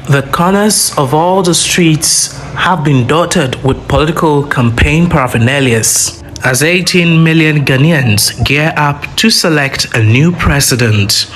The corners of all the streets have been dotted with political campaign paraphernalia as 18 million Ghanaians gear up to select a new president.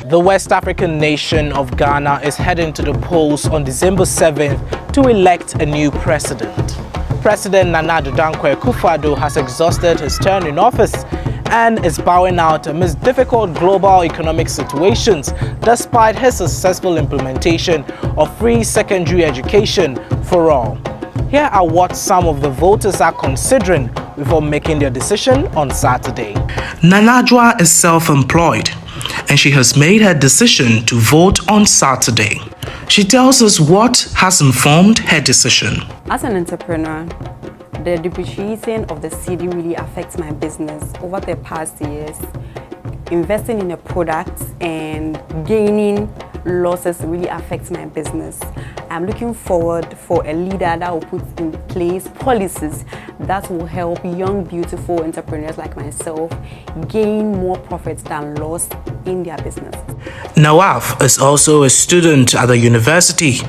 The West African nation of Ghana is heading to the polls on December 7th to elect a new president. President Nana Addo Dankwa Akufo-Addo has exhausted his term in office and is bowing out amidst difficult global economic situations despite his successful implementation of free secondary education for all. Here are what some of the voters are considering before making their decision on Saturday. Nana Addo is self-employed and she has made her decision to vote on Saturday. She tells us what has informed her decision. As an entrepreneur, the depreciation of the cedi really affects my business. Over the past years, investing in a product and gaining losses really affects my business. I'm looking forward for a leader that will put in place policies that will help young, beautiful entrepreneurs like myself gain more profits than loss in their business. Nawaf is also a student at the university.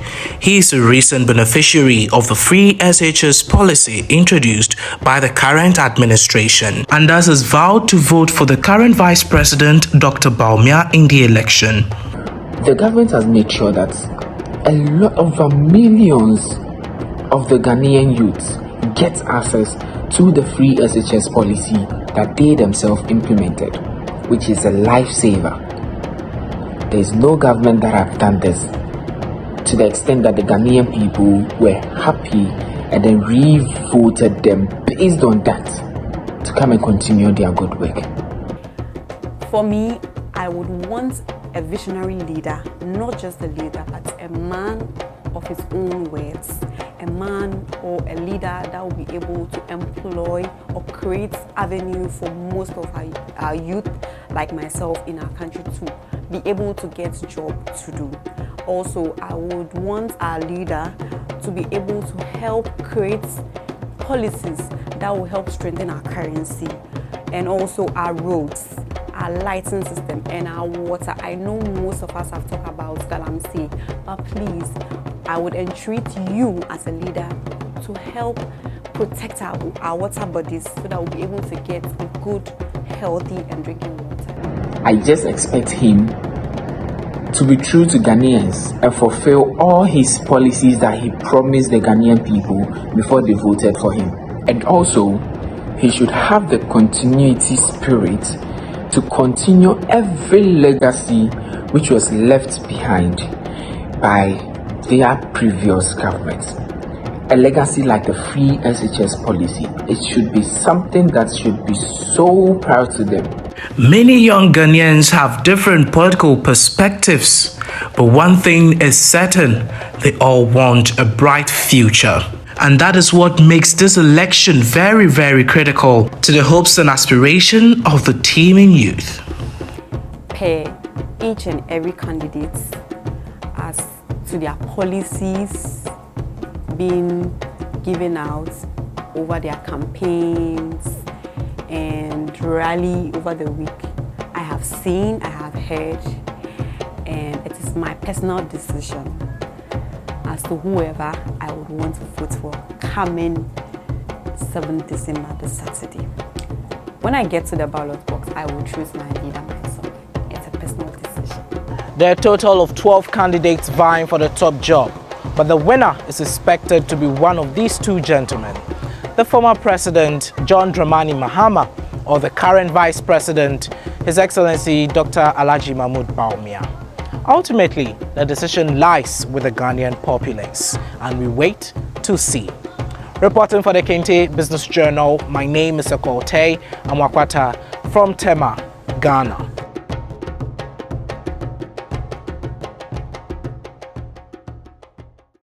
He is a recent beneficiary of the free SHS policy introduced by the current administration and thus has vowed to vote for the current Vice President, Dr. Bawumia, in the election. The government has made sure that a lot of millions of the Ghanaian youths get access to the free SHS policy that they themselves implemented, which is a lifesaver. There is no government that have done this to the extent that the Ghanaian people were happy and then re-voted them based on that to come and continue their good work. For me, I would want a visionary leader, not just a leader, but a man of his own words, a man or a leader that will be able to employ or create avenue for most of our youth, like myself, in our country to be able to get job to do. Also, I would want our leader to be able to help create policies that will help strengthen our currency and also our roads, our lighting system and our water. I know most of us have talked about Galamsey, but please, I would entreat you as a leader to help protect our water bodies so that we'll be able to get good, healthy and drinking water. I just expect him to be true to Ghanaians and fulfill all his policies that he promised the Ghanaian people before they voted for him. And also, he should have the continuity spirit to continue every legacy which was left behind by their previous governments. A legacy like the free SHS policy, it should be something that should be so proud to them. Many young Ghanaians have different political perspectives, but one thing is certain, they all want a bright future. And that is what makes this election very, very critical to the hopes and aspiration of the teeming youth. Pay each and every candidate as to their policies being given out over their campaigns and rally over the week. I have seen, I have heard, and it is my personal decision as to whoever I would want to vote for coming 7th December, this Saturday. When I get to the ballot box, I will choose my leader myself. It's a personal decision. There are a total of 12 candidates vying for the top job, but the winner is expected to be one of these two gentlemen, the former President John Dramani Mahama or the current Vice President, His Excellency Dr. Alhaji Mahmoud Bawumia. Ultimately, the decision lies with the Ghanaian populace, and we wait to see. Reporting for the Kente Business Journal, my name is Okote Amwakwata from Tema, Ghana.